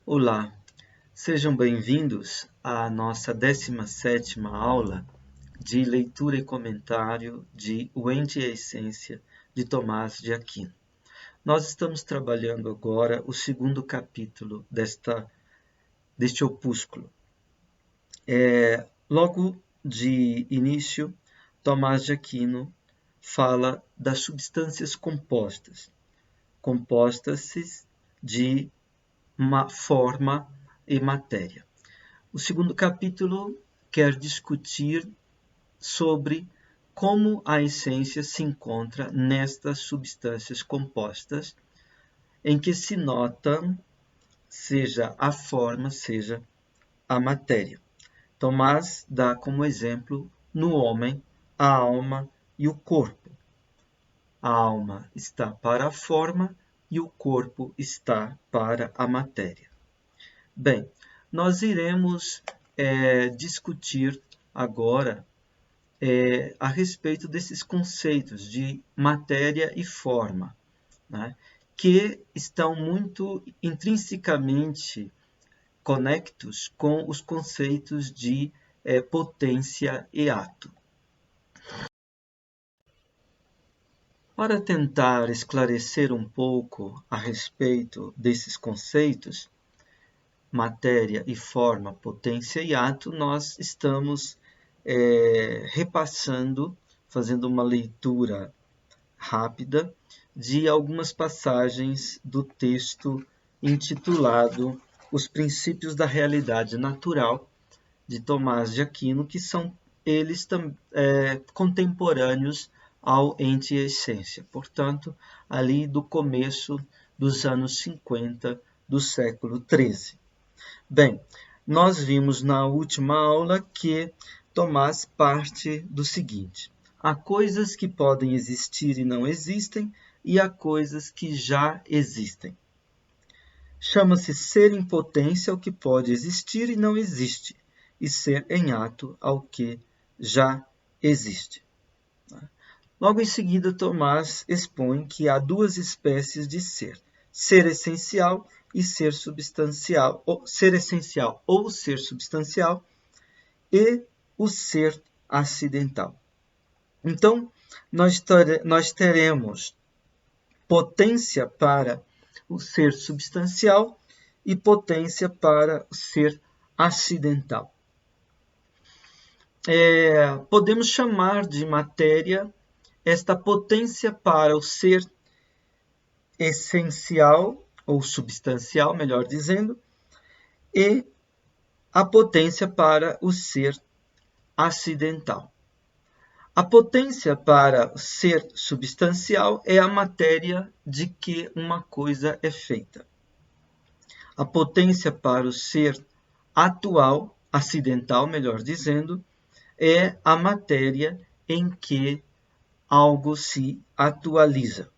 Olá, sejam bem-vindos à nossa 17ª aula de leitura e comentário de O Ente e a Essência, de Tomás de Aquino. Nós estamos trabalhando agora o segundo capítulo deste opúsculo. Logo de início, Tomás de Aquino fala das substâncias compostas de uma forma e matéria. O segundo capítulo quer discutir sobre como a essência se encontra nestas substâncias compostas, em que se nota seja a forma, seja a matéria. Tomás dá como exemplo no homem a alma e o corpo. A alma está para a forma e o corpo está para a matéria. Bem, nós iremos discutir agora a respeito desses conceitos de matéria e forma, né, que estão muito intrinsecamente conectos com os conceitos de potência e ato. Para tentar esclarecer um pouco a respeito desses conceitos, matéria e forma, potência e ato, nós estamos repassando, fazendo uma leitura rápida de algumas passagens do texto intitulado Os Princípios da Realidade Natural, de Tomás de Aquino, que são eles contemporâneos ao Ente e a Essência, portanto, ali do começo dos anos 50 do século XIII. Bem, nós vimos na última aula que Tomás parte do seguinte: há coisas que podem existir e não existem, e há coisas que já existem. Chama-se ser em potência ao que pode existir e não existe, e ser em ato ao que já existe. Logo em seguida, Tomás expõe que há duas espécies de ser essencial e ser substancial, ou ser essencial ou ser substancial, e o ser acidental. Então, nós teremos potência para o ser substancial e potência para o ser acidental. Podemos chamar de matéria esta potência para o ser essencial, ou substancial, melhor dizendo, e a potência para o ser acidental. A potência para o ser substancial é a matéria de que uma coisa é feita. A potência para o ser atual, acidental, melhor dizendo, é a matéria em que algo se atualiza.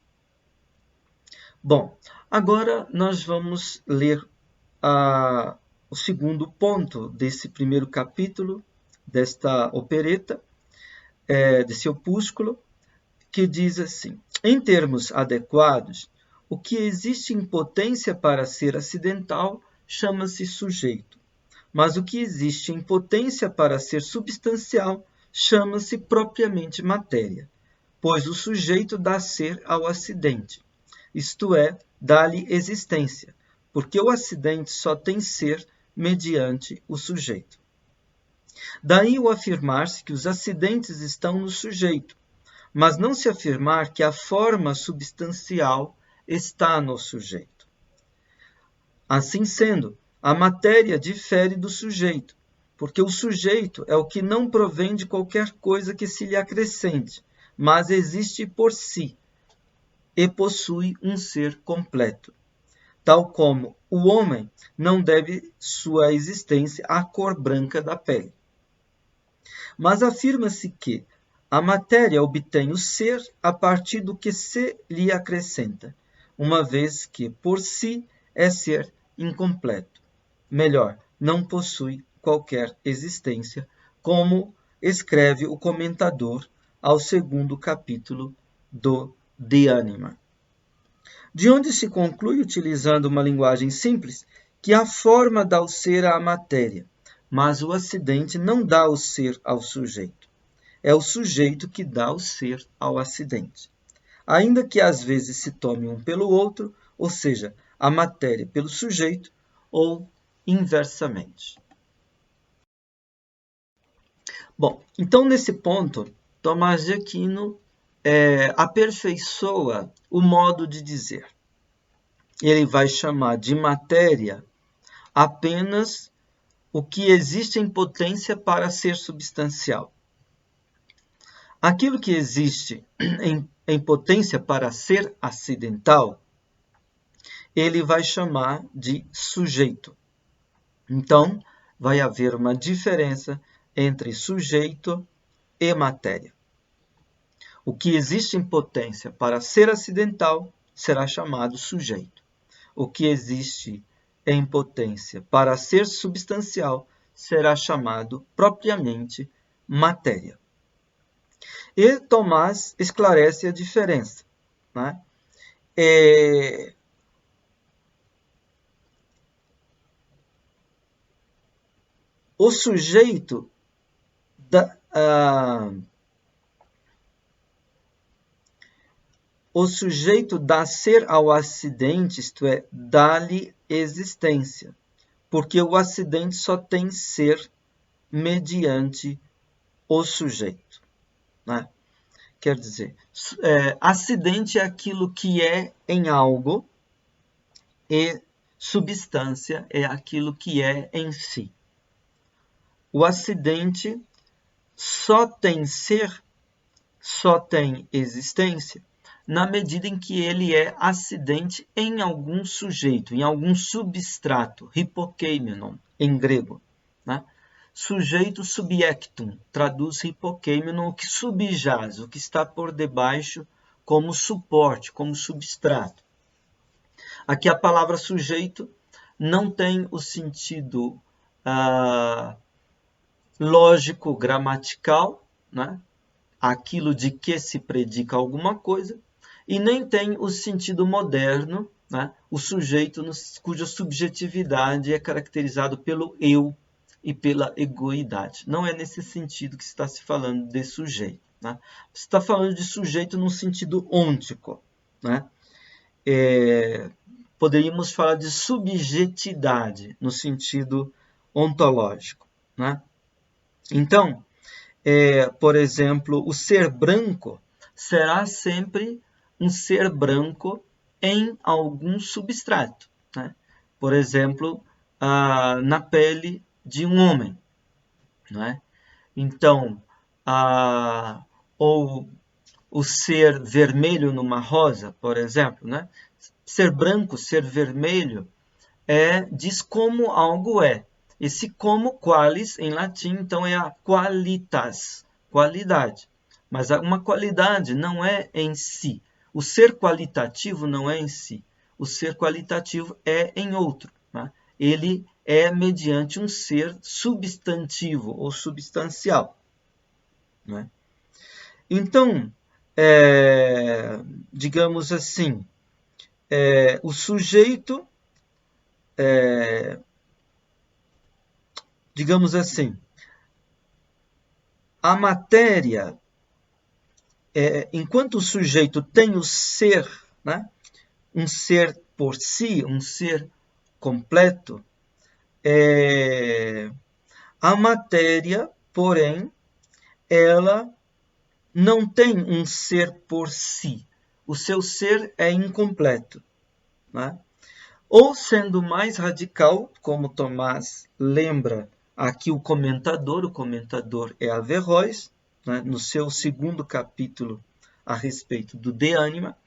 Bom, agora nós vamos ler o segundo ponto desse primeiro capítulo, desta opereta, desse opúsculo, que diz assim: em termos adequados, o que existe em potência para ser acidental chama-se sujeito, mas o que existe em potência para ser substancial chama-se propriamente matéria, pois o sujeito dá ser ao acidente, isto é, dá-lhe existência, porque o acidente só tem ser mediante o sujeito. Daí o afirmar-se que os acidentes estão no sujeito, mas não se afirmar que a forma substancial está no sujeito. Assim sendo, a matéria difere do sujeito, porque o sujeito é o que não provém de qualquer coisa que se lhe acrescente, mas existe por si e possui um ser completo, tal como o homem não deve sua existência à cor branca da pele. Mas afirma-se que a matéria obtém o ser a partir do que se lhe acrescenta, uma vez que por si é ser incompleto. Melhor, não possui qualquer existência, como escreve o comentador ao segundo capítulo do De Anima. De onde se conclui, utilizando uma linguagem simples, que a forma dá o ser à matéria, mas o acidente não dá o ser ao sujeito. É o sujeito que dá o ser ao acidente. Ainda que às vezes se tome um pelo outro, ou seja, a matéria pelo sujeito, ou inversamente. Bom, então nesse ponto, Tomás de Aquino aperfeiçoa o modo de dizer. Ele vai chamar de matéria apenas o que existe em potência para ser substancial. Aquilo que existe em potência para ser acidental, ele vai chamar de sujeito. Então, vai haver uma diferença entre sujeito e matéria. O que existe em potência para ser acidental será chamado sujeito. O que existe em potência para ser substancial será chamado propriamente matéria. E Tomás esclarece a diferença, né? O sujeito dá ser ao acidente, isto é, dá-lhe existência, porque o acidente só tem ser mediante o sujeito, né? Quer dizer, acidente é aquilo que é em algo e substância é aquilo que é em si. O acidente só tem ser, só tem existência, na medida em que ele é acidente em algum sujeito, em algum substrato, hypokeimenon, em grego, né? Sujeito subjectum, traduz hypokeimenon, o que subjaz, o que está por debaixo como suporte, como substrato. Aqui a palavra sujeito não tem o sentido lógico, gramatical, né? Aquilo de que se predica alguma coisa, e nem tem o sentido moderno, né? O sujeito cuja subjetividade é caracterizado pelo eu e pela egoidade. Não é nesse sentido que está se falando de sujeito, né? Se está falando de sujeito no sentido ôntico, né? Poderíamos falar de subjetidade no sentido ontológico, né? Então, por exemplo, o ser branco será sempre um ser branco em algum substrato, né? Por exemplo, na pele de um homem, né? Então, ou o ser vermelho numa rosa, por exemplo, né? Ser branco, ser vermelho, diz como algo é. Esse como, qualis, em latim, então é a qualitas, qualidade. Mas uma qualidade não é em si. O ser qualitativo não é em si. O ser qualitativo é em outro, né? Ele é mediante um ser substantivo ou substancial, né? Então, digamos assim, o sujeito, digamos assim, a matéria, enquanto o sujeito tem o ser, né, um ser por si, um ser completo, a matéria, porém, ela não tem um ser por si. O seu ser é incompleto, né? Ou sendo mais radical, como Tomás lembra aqui o comentador é Averroes, né, no seu segundo capítulo a respeito do De Anima,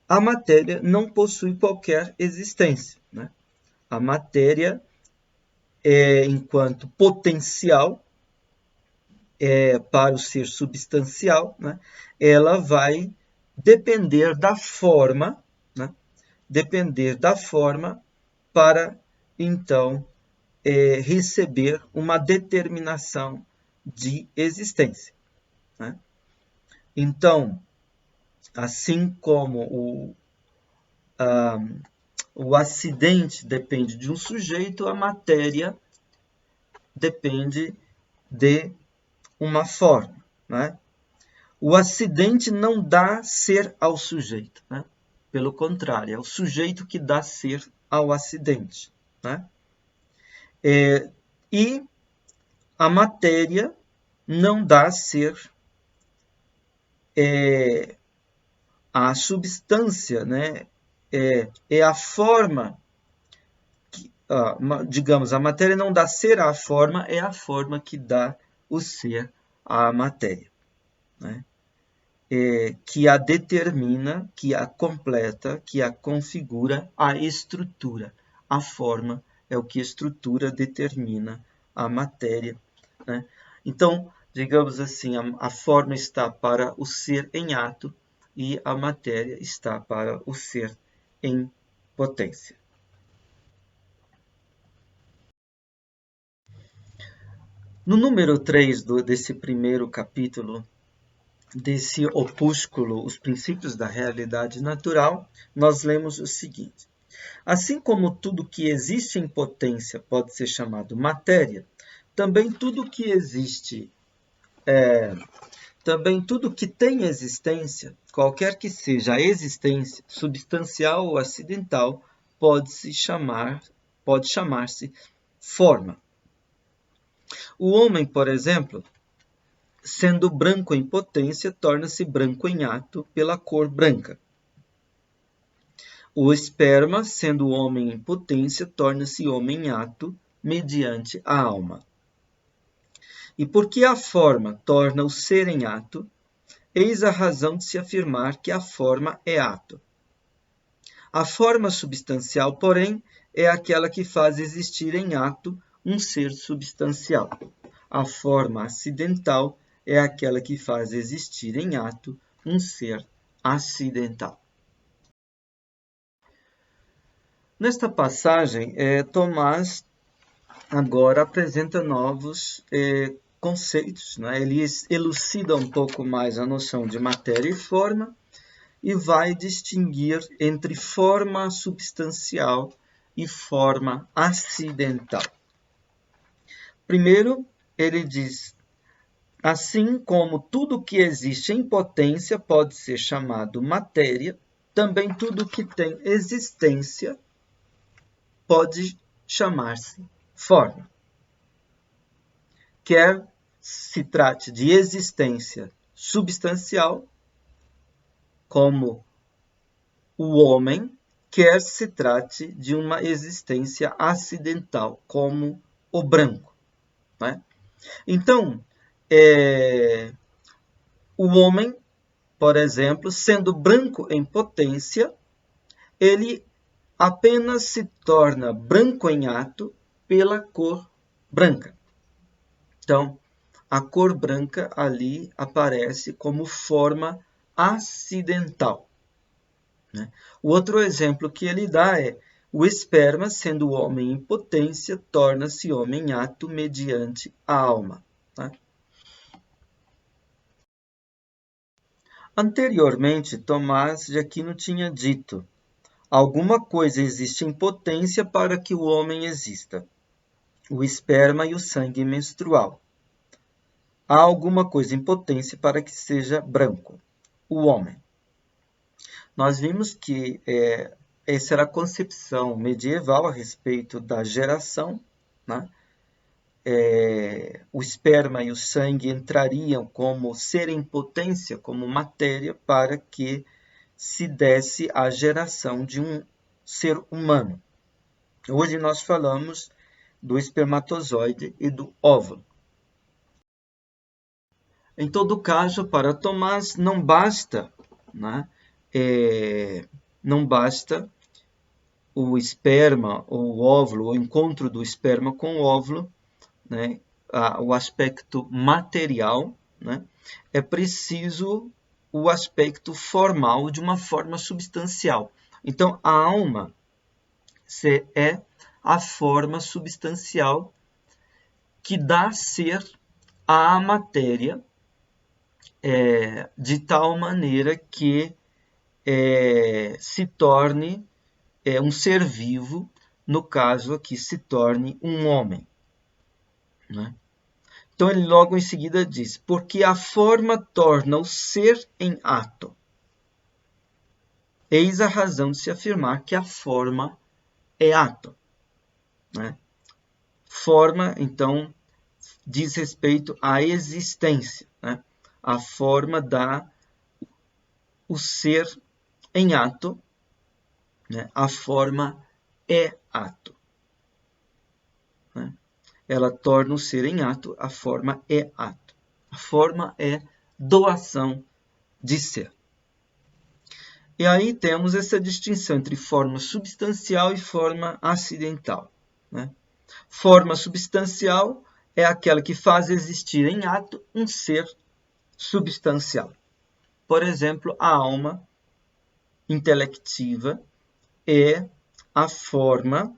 a matéria não possui qualquer existência, né? A matéria, enquanto potencial para o ser substancial, né, ela vai depender da forma, né, para, então, receber uma determinação de existência, né? Então, assim como o acidente depende de um sujeito, a matéria depende de uma forma, né? O acidente não dá ser ao sujeito, né? Pelo contrário, é o sujeito que dá ser ao acidente, né? E a matéria não dá ser à substância, né? É a forma, digamos, a matéria não dá ser à forma, é a forma que dá o ser à matéria, né? Que a determina, que a completa, que a configura, a estrutura. A forma é o que estrutura, determina a matéria, né? Então, digamos assim, a forma está para o ser em ato e a matéria está para o ser em potência. No número 3 desse primeiro capítulo, desse opúsculo, Os Princípios da Realidade Natural, nós lemos o seguinte: assim como tudo que existe em potência pode ser chamado matéria, também tudo que existe, também tudo que tem existência, qualquer que seja a existência, substancial ou acidental, pode chamar-se forma. O homem, por exemplo, sendo branco em potência, torna-se branco em ato pela cor branca. O esperma, sendo homem em potência, torna-se homem em ato mediante a alma. E porque a forma torna o ser em ato, eis a razão de se afirmar que a forma é ato. A forma substancial, porém, é aquela que faz existir em ato um ser substancial. A forma acidental é aquela que faz existir em ato um ser acidental. Nesta passagem, Tomás agora apresenta novos conceitos, né? Ele elucida um pouco mais a noção de matéria e forma e vai distinguir entre forma substancial e forma acidental. Primeiro, ele diz: assim como tudo que existe em potência pode ser chamado matéria, também tudo que tem existência pode chamar-se forma. Quer se trate de existência substancial, como o homem, quer se trate de uma existência acidental, como o branco, né? Então, o homem, por exemplo, sendo branco em potência, ele apenas se torna branco em ato pela cor branca. Então, a cor branca ali aparece como forma acidental, né? O outro exemplo que ele dá é: o esperma, sendo homem em potência, torna-se homem em ato mediante a alma, tá? Anteriormente, Tomás de Aquino tinha dito: alguma coisa existe em potência para que o homem exista, o esperma e o sangue menstrual. Há alguma coisa em potência para que seja branco, o homem. Nós vimos que essa era a concepção medieval a respeito da geração, né? O esperma e o sangue entrariam como ser em potência, como matéria, para que se desse a geração de um ser humano. Hoje nós falamos do espermatozoide e do óvulo. Em todo caso, para Tomás, não basta, né? Não basta o esperma ou o óvulo, o encontro do esperma com o óvulo, né? O aspecto material, né? É preciso o aspecto formal de uma forma substancial. Então, a alma é a forma substancial que dá ser à matéria, de tal maneira que se torne um ser vivo, no caso aqui, se torne um homem. Né? Então ele logo em seguida diz, porque a forma torna o ser em ato. Eis a razão de se afirmar que a forma é ato. Né? Forma, então, diz respeito à existência. Né? A forma dá o ser em ato, né? A forma é ato. Né? Ela torna o ser em ato, a forma é ato. A forma é doação de ser. E aí temos essa distinção entre forma substancial e forma acidental. Né? Forma substancial é aquela que faz existir em ato um ser substancial. Por exemplo, a alma intelectiva é a forma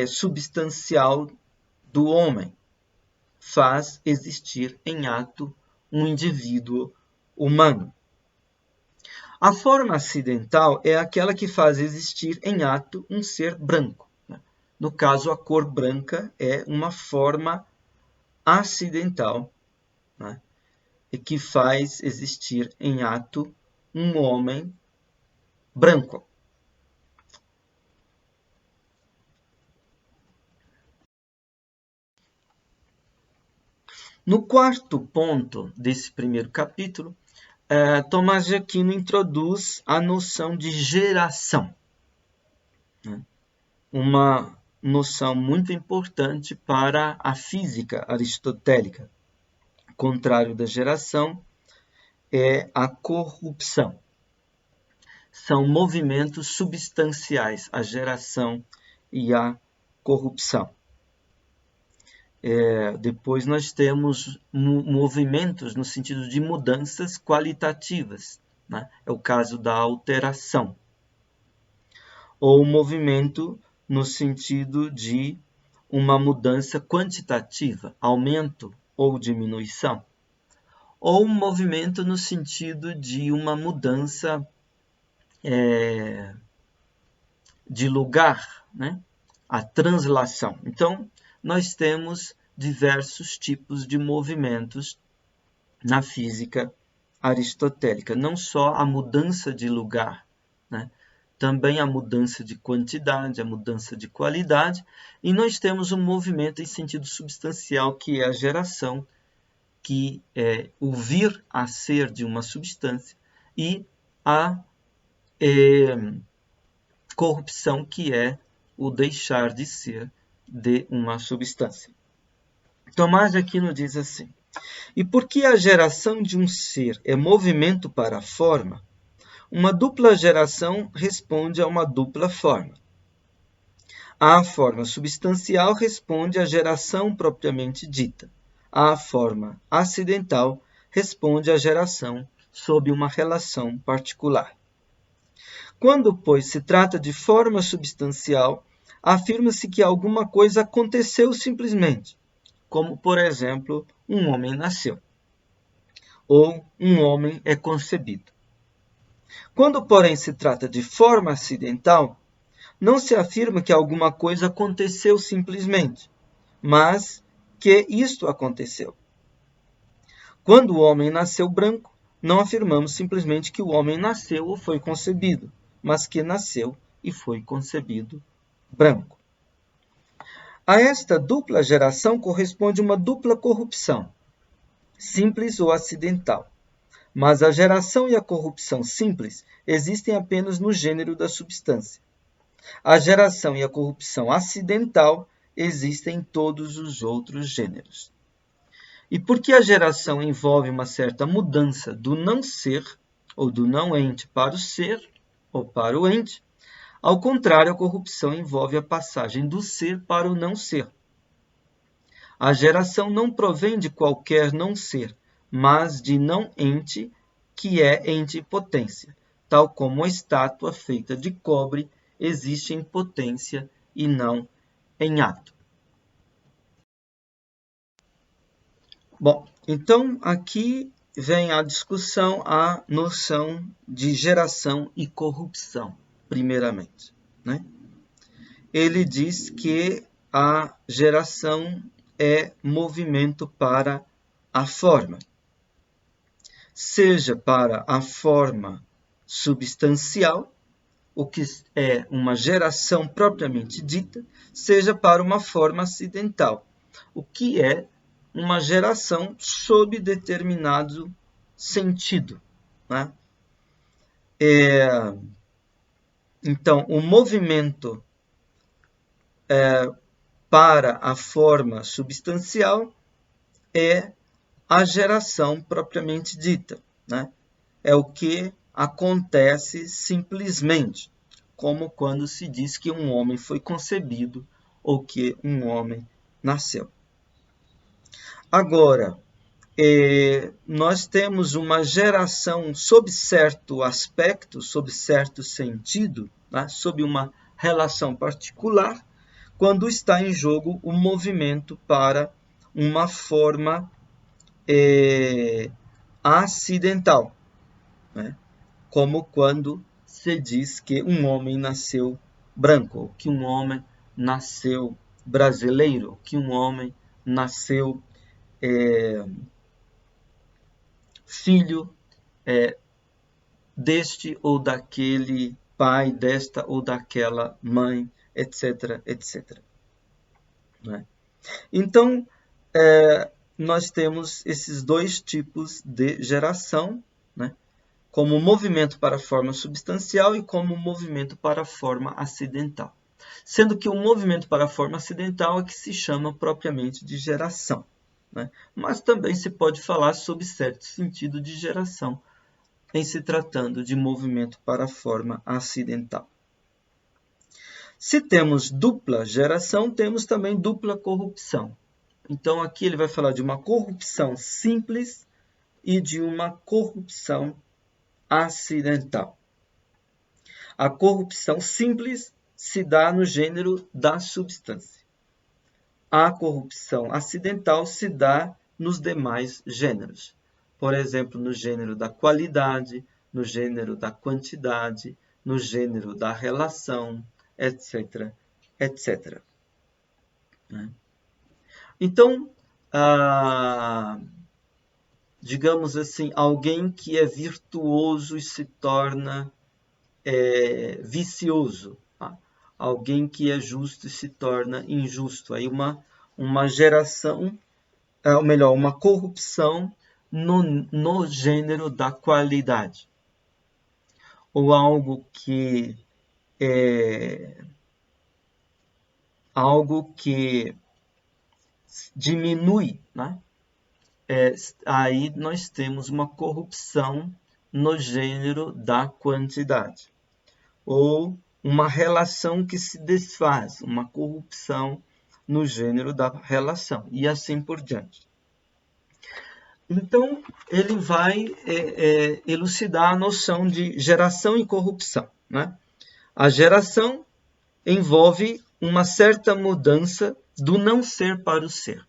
substancial do homem. Faz existir em ato um indivíduo humano. A forma acidental é aquela que faz existir em ato um ser branco. No caso, a cor branca é uma forma acidental, né? E que faz existir em ato um homem branco. No quarto ponto desse primeiro capítulo, Tomás de Aquino introduz a noção de geração. Né? Uma noção muito importante para a física aristotélica. O contrário da geração é a corrupção. São movimentos substanciais, a geração e a corrupção. Depois nós temos movimentos no sentido de mudanças qualitativas. Né? É o caso da alteração. Ou movimento no sentido de uma mudança quantitativa, aumento ou diminuição. Ou um movimento no sentido de uma mudança de lugar, né? A translação. Então, nós temos diversos tipos de movimentos na física aristotélica. Não só a mudança de lugar, né? Também a mudança de quantidade, a mudança de qualidade. E nós temos um movimento em sentido substancial, que é a geração, que é o vir a ser de uma substância, e a corrupção, que é o deixar de ser de uma substância. Tomás de Aquino diz assim: e porque a geração de um ser é movimento para a forma, uma dupla geração responde a uma dupla forma. A forma substancial responde à geração propriamente dita. A forma acidental responde à geração sob uma relação particular. Quando, pois, se trata de forma substancial, afirma-se que alguma coisa aconteceu simplesmente, como, por exemplo, um homem nasceu, ou um homem é concebido. Quando, porém, se trata de forma acidental, não se afirma que alguma coisa aconteceu simplesmente, mas que isto aconteceu. Quando o homem nasceu branco, não afirmamos simplesmente que o homem nasceu ou foi concebido, mas que nasceu e foi concebido branco. A esta dupla geração corresponde uma dupla corrupção, simples ou acidental. Mas a geração e a corrupção simples existem apenas no gênero da substância. A geração e a corrupção acidental existem em todos os outros gêneros. E porque a geração envolve uma certa mudança do não ser, ou do não ente, para o ser, ou para o ente, ao contrário, a corrupção envolve a passagem do ser para o não ser. A geração não provém de qualquer não ser, mas de não ente, que é ente em potência, tal como a estátua feita de cobre existe em potência e não em ato. Bom, então aqui vem a discussão, a noção de geração e corrupção. primeiramente, né? Ele diz que a geração é movimento para a forma, seja para a forma substancial, o que é uma geração propriamente dita, seja para uma forma acidental, o que é uma geração sob determinado sentido, né? Então, o movimento para a forma substancial é a geração propriamente dita, né? É o que acontece simplesmente, como quando se diz que um homem foi concebido ou que um homem nasceu. Agora, nós temos uma geração sob certo aspecto, sob certo sentido, né? Sob uma relação particular, quando está em jogo o movimento para uma forma acidental, né? Como quando se diz que um homem nasceu branco, ou que um homem nasceu brasileiro, ou que um homem nasceu filho deste ou daquele pai, desta ou daquela mãe, etc, etc. Né? Então, nós temos esses dois tipos de geração, né? Como movimento para a forma substancial e como movimento para a forma acidental. Sendo que o movimento para a forma acidental é que se chama propriamente de geração, né? Mas também se pode falar sob certo sentido de geração, em se tratando de movimento para a forma acidental. Se temos dupla geração, temos também dupla corrupção. Então, aqui ele vai falar de uma corrupção simples e de uma corrupção acidental. A corrupção simples se dá no gênero da substância. A corrupção acidental se dá nos demais gêneros. Por exemplo, no gênero da qualidade, no gênero da quantidade, no gênero da relação, etc, etc. Então, digamos assim, alguém que é virtuoso e se torna vicioso. Tá? Alguém que é justo e se torna injusto. Aí uma geração, ou melhor, uma corrupção no gênero da qualidade. Ou algo que diminui, né? Aí nós temos uma corrupção no gênero da quantidade. Ou uma relação que se desfaz, uma corrupção no gênero da relação, e assim por diante. Então, ele vai elucidar a noção de geração e corrupção, né? A geração envolve uma certa mudança do não ser para o ser,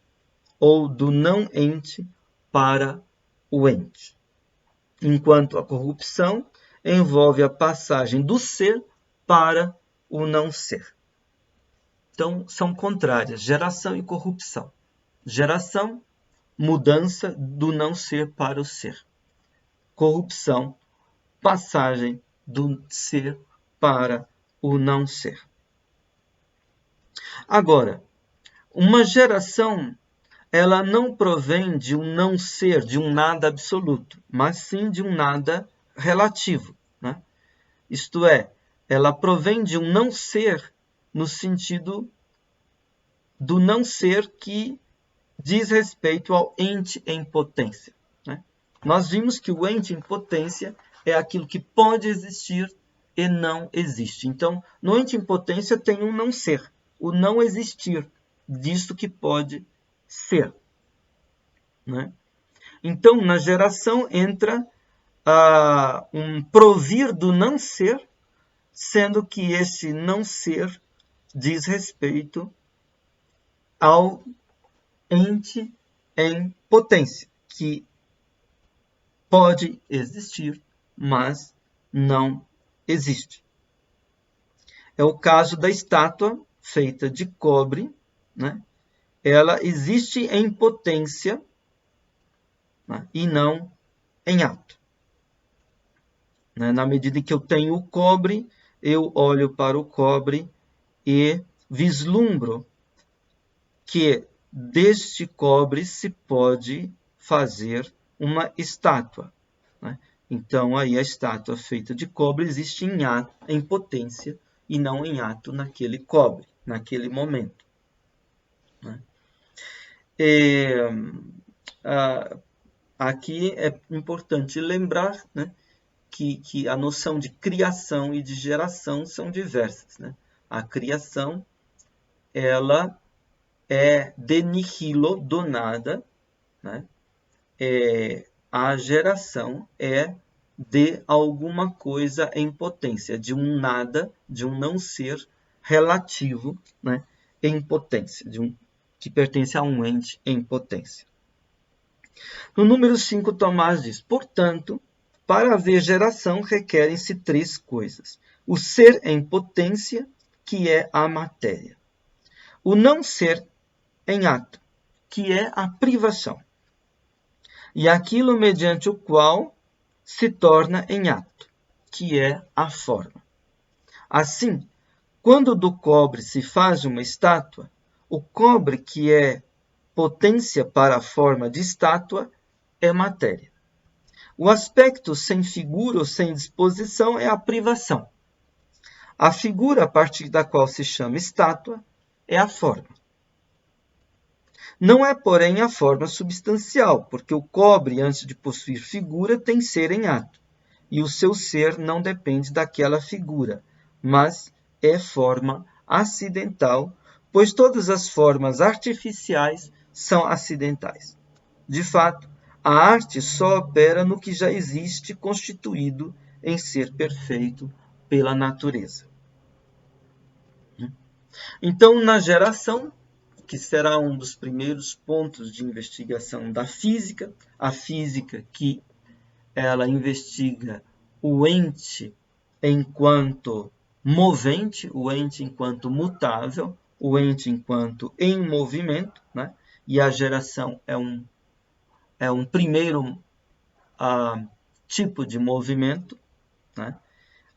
ou do não ente para o ente. Enquanto a corrupção envolve a passagem do ser para o não ser. Então, são contrárias, geração e corrupção. Geração, mudança do não ser para o ser. Corrupção, passagem do ser para o não ser. Agora, uma geração, ela não provém de um não ser, de um nada absoluto, mas sim de um nada relativo, né? Isto é, ela provém de um não ser no sentido do não ser que diz respeito ao ente em potência, né? Nós vimos que o ente em potência é aquilo que pode existir e não existe. Então, no ente em potência tem um não ser, o não existir disto que pode ser, né? Então, na geração entra um provir do não ser, sendo que esse não ser diz respeito ao ente em potência, que pode existir, mas não existe. é o caso da estátua feita de cobre, né? Ela existe em potência, né? E não em ato. Né? Na medida em que eu tenho o cobre, eu olho para o cobre e vislumbro que deste cobre se pode fazer uma estátua. Né? Então, aí a estátua feita de cobre existe em potência e não em ato naquele cobre, naquele momento. Né? Aqui é importante lembrar, né, que a noção de criação e de geração são diversas. Né? A criação, ela é de nihilo, do nada, né? A geração é de alguma coisa em potência, de um nada, de um não ser relativo, né? Em potência, que pertence a um ente em potência. No número 5, Tomás diz: portanto, para haver geração requerem-se 3 coisas. O ser em potência, que é a matéria. O não ser em ato, que é a privação. E aquilo mediante o qual se torna em ato, que é a forma. Assim, quando do cobre se faz uma estátua, o cobre, que é potência para a forma de estátua, é matéria. O aspecto sem figura ou sem disposição é a privação. A figura a partir da qual se chama estátua é a forma. Não é, porém, a forma substancial, porque o cobre, antes de possuir figura, tem ser em ato, e o seu ser não depende daquela figura, mas é forma acidental, pois todas as formas artificiais são acidentais. De fato, a arte só opera no que já existe constituído em ser perfeito pela natureza. Então, na geração, que será um dos primeiros pontos de investigação da física, a física que ela investiga o ente enquanto movente, o ente enquanto mutável, o ente enquanto em movimento, né? E a geração é um primeiro tipo de movimento, né?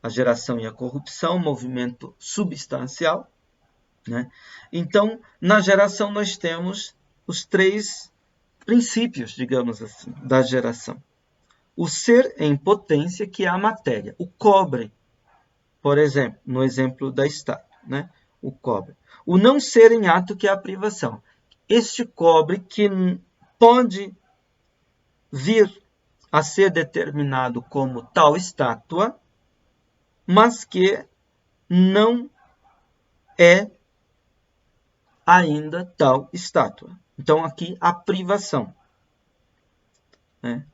A geração e a corrupção, movimento substancial. Né? Então, na geração, nós temos os 3 princípios, digamos assim, da geração. O ser em potência, que é a matéria. O cobre, por exemplo, no exemplo da estátua, né? O cobre. O não ser em ato, que é a privação. Este cobre que pode vir a ser determinado como tal estátua, mas que não é ainda tal estátua. Então, aqui, a privação. Né?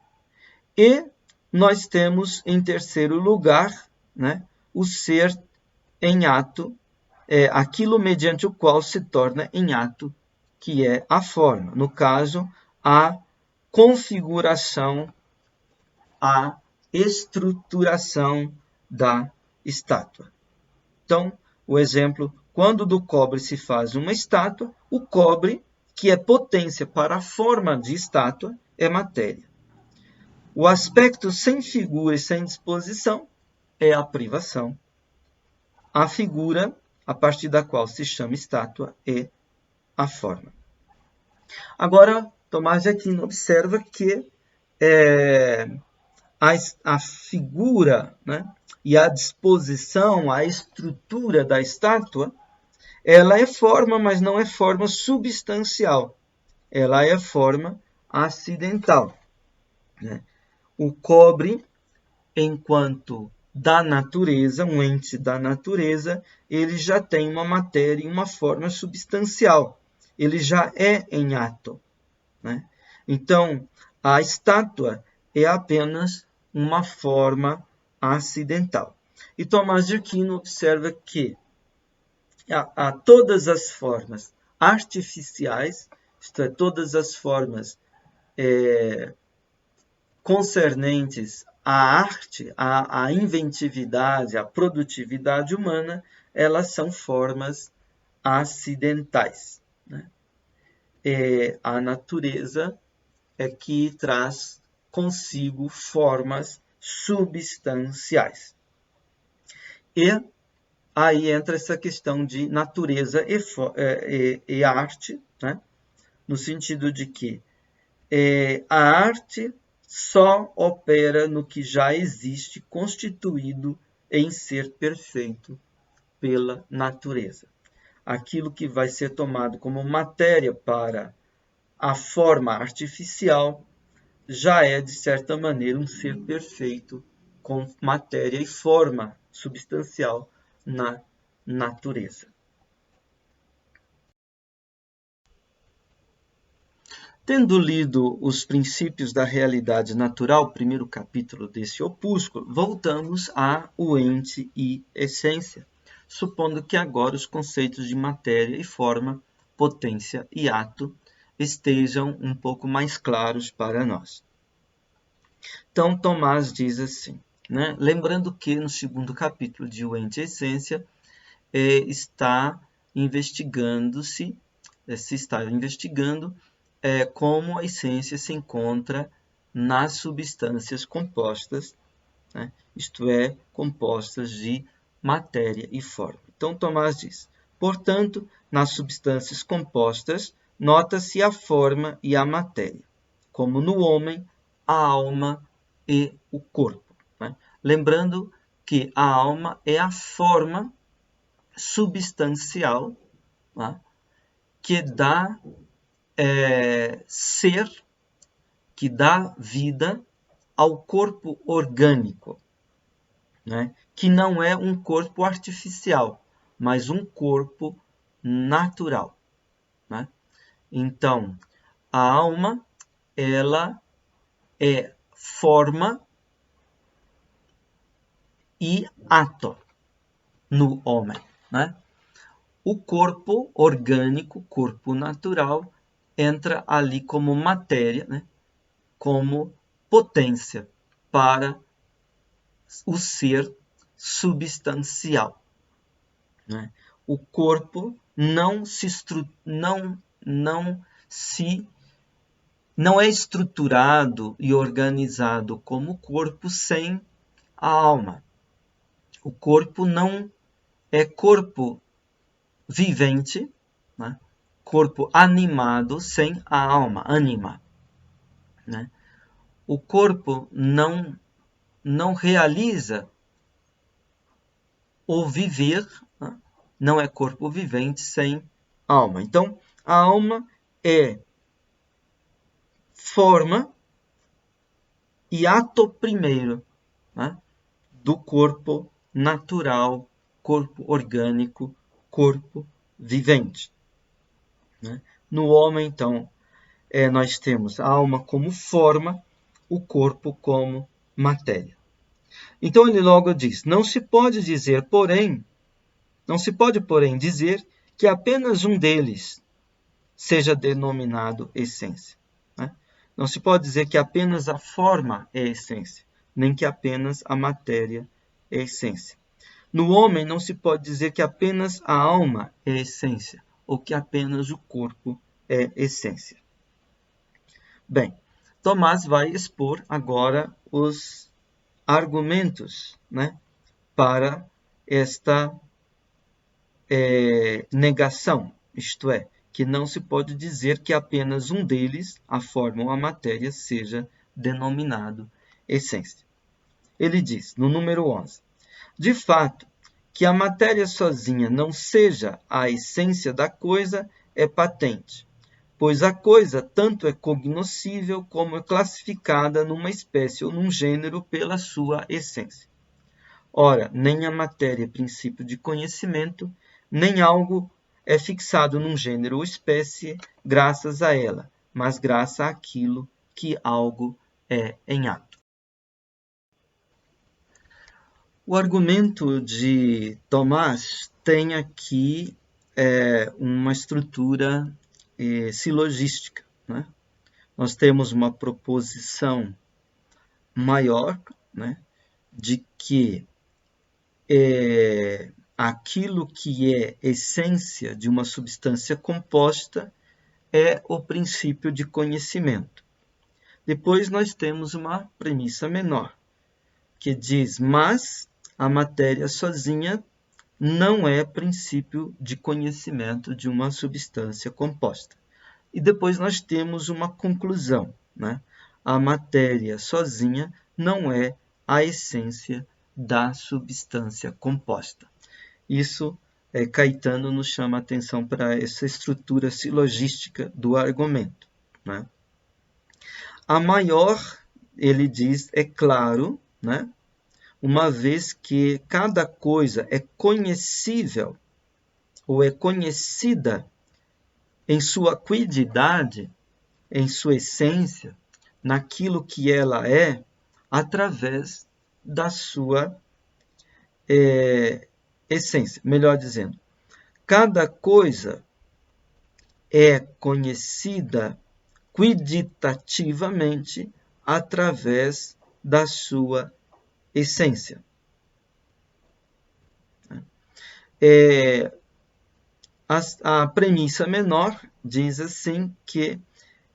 E nós temos, em terceiro lugar, né, o ser em ato, aquilo mediante o qual se torna em ato, que é a forma. No caso, a configuração, a estruturação da estátua. Então, o exemplo, quando do cobre se faz uma estátua, o cobre, que é potência para a forma de estátua, é matéria. O aspecto sem figura e sem disposição é a privação. A figura, a partir da qual se chama estátua, é a forma. Agora, Tomás de Aquino observa que a figura, né, e a disposição, a estrutura da estátua, ela é forma, mas não é forma substancial. Ela é forma acidental. Né? O cobre, enquanto da natureza, um ente da natureza, ele já tem uma matéria e uma forma substancial. Ele já é em ato. Né? Então, a estátua é apenas uma forma acidental. E Tomás de Aquino observa que a todas as formas artificiais, isto é, todas as formas concernentes à arte, à inventividade, à produtividade humana, elas são formas acidentais, né? A natureza é que traz consigo formas substanciais. E aí entra essa questão de natureza e arte, né? No sentido de que a arte só opera no que já existe constituído em ser perfeito pela natureza. Aquilo que vai ser tomado como matéria para a forma artificial já é, de certa maneira, um ser perfeito com matéria e forma substancial na natureza. Tendo lido os princípios da realidade natural, primeiro capítulo desse opúsculo, voltamos a o ente e essência, supondo que agora os conceitos de matéria e forma, potência e ato estejam um pouco mais claros para nós. Então, Tomás diz assim, né? Lembrando que no segundo capítulo de O Ente e Essência está investigando-se, se está investigando como a essência se encontra nas substâncias compostas, né? Isto é, compostas de matéria e forma. Então, Tomás diz, portanto, nas substâncias compostas, nota-se a forma e a matéria, como no homem, a alma e o corpo, né? Lembrando que a alma é a forma substancial, né, que dá ser, que dá vida ao corpo orgânico, né, que não é um corpo artificial, mas um corpo natural, né? Então, a alma, ela é forma e ato no homem, né? O corpo orgânico, corpo natural, entra ali como matéria, né? Como potência para o ser substancial, né? O corpo não é estruturado e organizado como corpo sem a alma. O corpo não é corpo vivente, né? Corpo animado sem a alma, ânima, né? O corpo não realiza o viver, né? Não é corpo vivente sem alma. Então, a alma é forma e ato primeiro, né, do corpo natural, corpo orgânico, corpo vivente, né? No homem, então, nós temos a alma como forma, o corpo como matéria. Então ele logo diz, não se pode, porém, dizer que apenas um deles seja denominado essência, né? Não se pode dizer que apenas a forma é essência, nem que apenas a matéria é essência. No homem, não se pode dizer que apenas a alma é essência, ou que apenas o corpo é essência. Bem, Tomás vai expor agora os argumentos, né, para esta negação, isto é, que não se pode dizer que apenas um deles, a forma ou a matéria, seja denominado essência. Ele diz, no número 11, de fato, que a matéria sozinha não seja a essência da coisa é patente, pois a coisa tanto é cognoscível como é classificada numa espécie ou num gênero pela sua essência. Ora, nem a matéria é princípio de conhecimento, nem algo é fixado num gênero ou espécie graças a ela, mas graças àquilo que algo é em ato. O argumento de Tomás tem aqui uma estrutura silogística, né? Nós temos uma proposição maior, né, de que aquilo que é essência de uma substância composta é o princípio de conhecimento. Depois nós temos uma premissa menor, que diz, mas a matéria sozinha não é princípio de conhecimento de uma substância composta. E depois nós temos uma conclusão, né? A matéria sozinha não é a essência da substância composta. Isso, Caetano nos chama a atenção para essa estrutura silogística do argumento, né? A maior, ele diz, é claro, né? Uma vez que cada coisa é conhecível ou é conhecida em sua quididade, em sua essência, naquilo que ela é, através da sua essência. Melhor dizendo, cada coisa é conhecida quiditativamente através da sua essência. A premissa menor diz assim que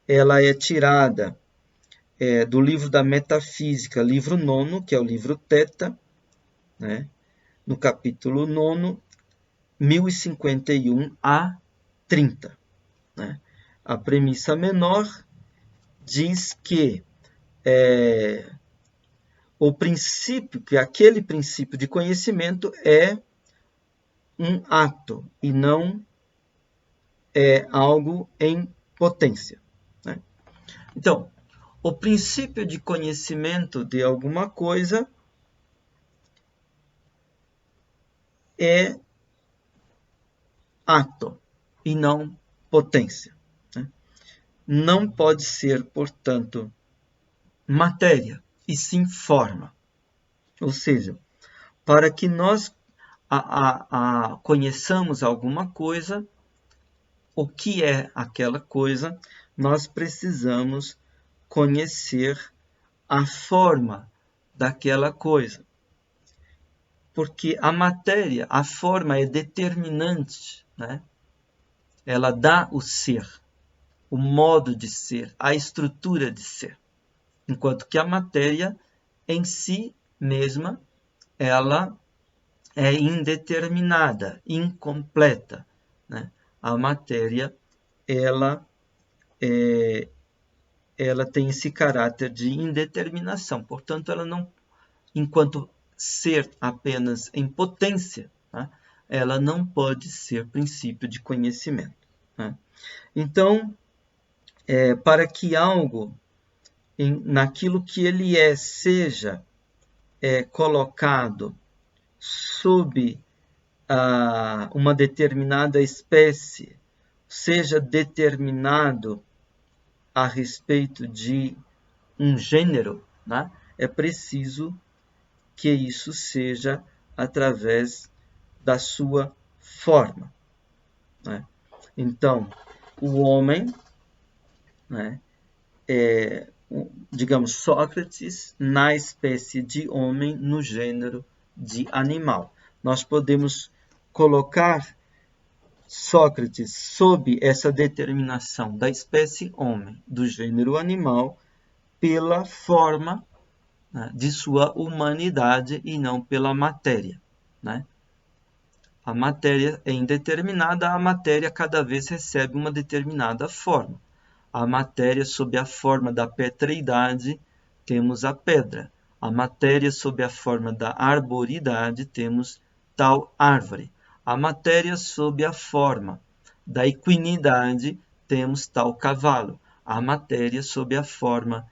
ela é tirada do livro da Metafísica, livro 9, que é o livro Teta, né? No capítulo 9, 1051 a 30. Né? A premissa menor diz que o princípio, que aquele princípio de conhecimento é um ato e não é algo em potência. Né? Então, o princípio de conhecimento de alguma coisa é ato e não potência. Né? Não pode ser, portanto, matéria, e sim forma. Ou seja, para que nós conheçamos alguma coisa, o que é aquela coisa, nós precisamos conhecer a forma daquela coisa. Porque a matéria, a forma é determinante, né? Ela dá o ser, o modo de ser, a estrutura de ser. Enquanto que a matéria em si mesma, ela é indeterminada, incompleta. Né? A matéria, ela tem esse caráter de indeterminação. Portanto, ela não, enquanto ser apenas em potência, né? Ela não pode ser princípio de conhecimento. Né? Então, para que algo, naquilo que ele seja colocado sob uma determinada espécie, seja determinado a respeito de um gênero, né? É preciso que isso seja através da sua forma. Né? Então, o homem, né, digamos, Sócrates, na espécie de homem, no gênero de animal. Nós podemos colocar Sócrates sob essa determinação da espécie homem, do gênero animal, pela forma, né, de sua humanidade e não pela matéria. Né? A matéria é indeterminada, a matéria cada vez recebe uma determinada forma. A matéria sob a forma da petreidade, temos a pedra. A matéria sob a forma da arboridade, temos tal árvore. A matéria sob a forma da equinidade, temos tal cavalo. A matéria sob a forma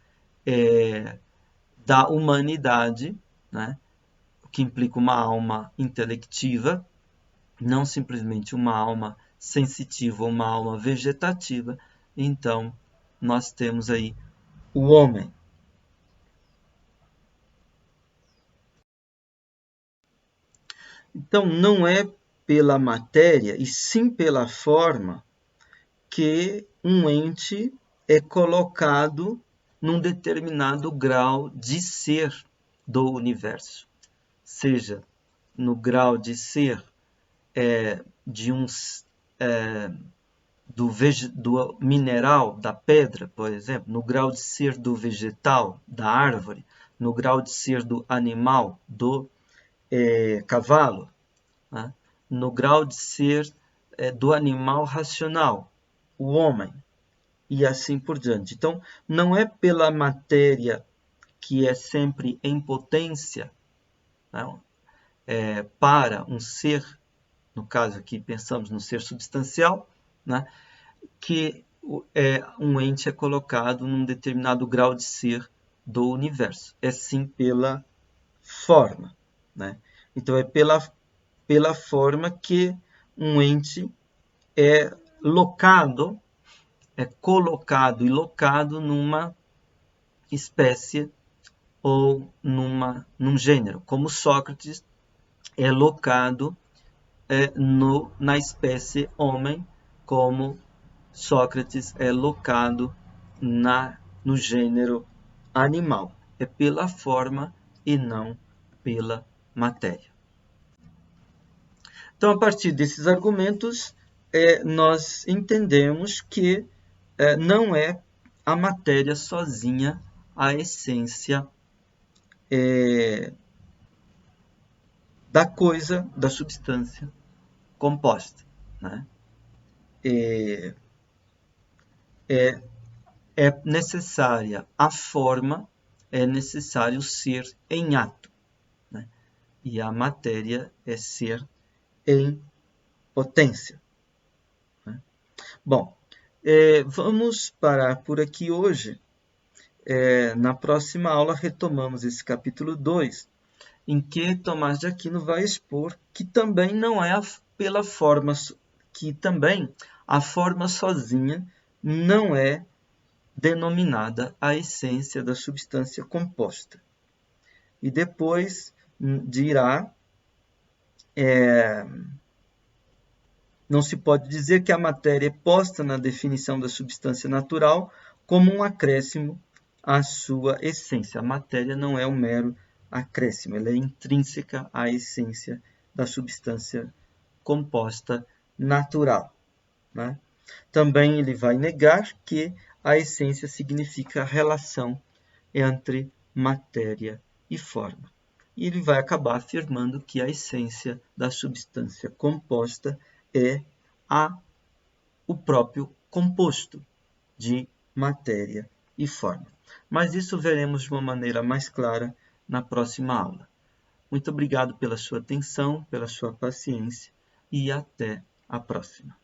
da humanidade, né, o que implica uma alma intelectiva, não simplesmente uma alma sensitiva ou uma alma vegetativa. Então, nós temos aí o homem. Então, não é pela matéria, e sim pela forma, que um ente é colocado num determinado grau de ser do universo. Seja no grau de ser do mineral, da pedra, por exemplo, no grau de ser do vegetal, da árvore, no grau de ser do animal, do cavalo, né? No grau de ser do animal racional, o homem, e assim por diante. Então, não é pela matéria que é sempre em potência, não? Para um ser, no caso aqui pensamos no ser substancial, né? Que um ente é colocado num determinado grau de ser do universo. É sim pela forma, né? Então, é pela forma que um ente é locado, é colocado e locado numa espécie ou num gênero, como Sócrates é locado na espécie homem, como Sócrates é locado no gênero animal. É pela forma e não pela matéria. Então, a partir desses argumentos, nós entendemos que não é a matéria sozinha a essência da coisa, da substância composta, né? É necessária a forma, é necessário ser em ato, né? E a matéria é ser em potência, né? Bom, vamos parar por aqui hoje. Na próxima aula retomamos esse capítulo 2, em que Tomás de Aquino vai expor que também não é pela forma, que também a forma sozinha não é denominada a essência da substância composta. E depois dirá, não se pode dizer que a matéria é posta na definição da substância natural como um acréscimo à sua essência. A matéria não é um mero acréscimo, ela é intrínseca à essência da substância composta natural, né? Também ele vai negar que a essência significa a relação entre matéria e forma. E ele vai acabar afirmando que a essência da substância composta é o próprio composto de matéria e forma. Mas isso veremos de uma maneira mais clara na próxima aula. Muito obrigado pela sua atenção, pela sua paciência e até a próxima.